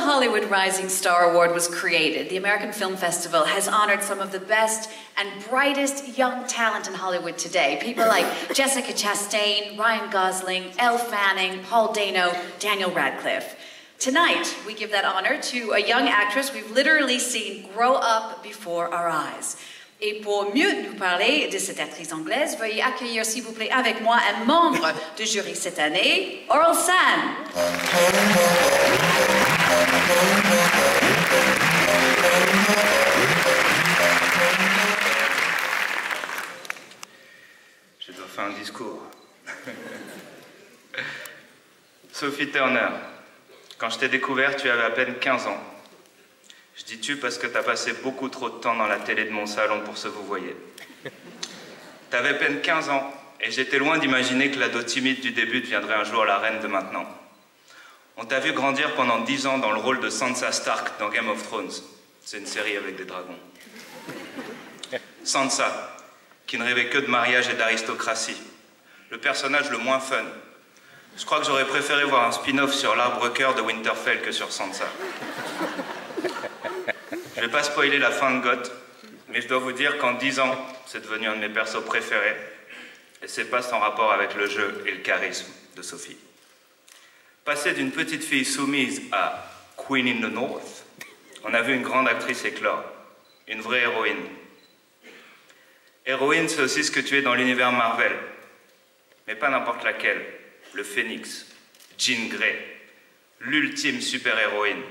Hollywood Rising Star Award was created, the American Film Festival has honored some of the best and brightest young talent in Hollywood today. People like Jessica Chastain, Ryan Gosling, Elle Fanning, Paul Dano, Daniel Radcliffe. Tonight, we give that honor to a young actress we've literally seen grow up before our eyes. Et pour mieux nous parler de cette actrice anglaise, veuillez accueillir, s'il vous plaît, avec moi, un membre du jury cette année, Orelsan. Je dois faire un discours. Sophie Turner, quand je t'ai découvert, tu avais à peine 15 ans. Je dis tu parce que t'as passé beaucoup trop de temps dans la télé de mon salon pour se vous voyez. T'avais à peine 15 ans et j'étais loin d'imaginer que l'ado timide du début deviendrait un jour la reine de maintenant. On t'a vu grandir pendant 10 ans dans le rôle de Sansa Stark dans Game of Thrones. C'est une série avec des dragons. Sansa, qui ne rêvait que de mariage et d'aristocratie. Le personnage le moins fun. Je crois que j'aurais préféré voir un spin-off sur l'arbre-cœur de Winterfell que sur Sansa. Je vais pas spoiler la fin de Goth, mais je dois vous dire qu'en 10 ans, c'est devenu un de mes persos préférés. Et c'est pas sans rapport avec le jeu et le charisme de Sophie. Passer d'une petite fille soumise à Queen in the North, on a vu une grande actrice éclore, une vraie héroïne. Héroïne, c'est aussi ce que tu es dans l'univers Marvel, mais pas n'importe laquelle. Le Phénix, Jean Grey, l'ultime super-héroïne,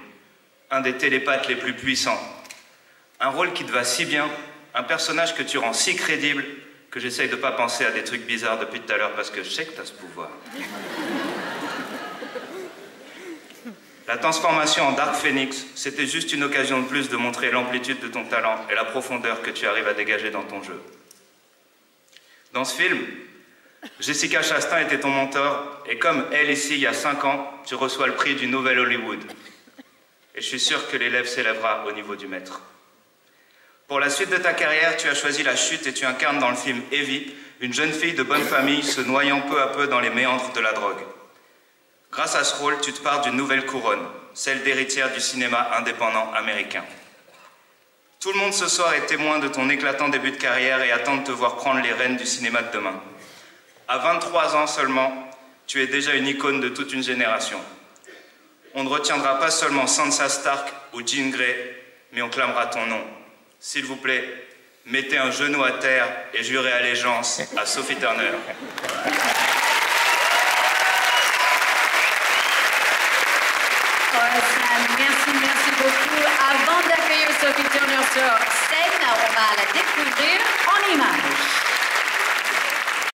un des télépathes les plus puissants. Un rôle qui te va si bien, un personnage que tu rends si crédible que j'essaye de pas penser à des trucs bizarres depuis tout à l'heure parce que je sais que tu as ce pouvoir. La transformation en Dark Phoenix, c'était juste une occasion de plus de montrer l'amplitude de ton talent et la profondeur que tu arrives à dégager dans ton jeu. Dans ce film, Jessica Chastain était ton mentor, et comme elle ici, il y a 5 ans, tu reçois le prix du Nouvel Hollywood. Et je suis sûr que l'élève s'élèvera au niveau du maître. Pour la suite de ta carrière, tu as choisi la chute et tu incarnes dans le film Evie, une jeune fille de bonne famille se noyant peu à peu dans les méandres de la drogue. Grâce à ce rôle, tu te pares d'une nouvelle couronne, celle d'héritière du cinéma indépendant américain. Tout le monde ce soir est témoin de ton éclatant début de carrière et attend de te voir prendre les rênes du cinéma de demain. À 23 ans seulement, tu es déjà une icône de toute une génération. On ne retiendra pas seulement Sansa Stark ou Jean Grey, mais on clamera ton nom. S'il vous plaît, mettez un genou à terre et jurez allégeance à Sophie Turner. Merci beaucoup. Avant d'accueillir Sophie Turner sur scène, on va la découvrir en images.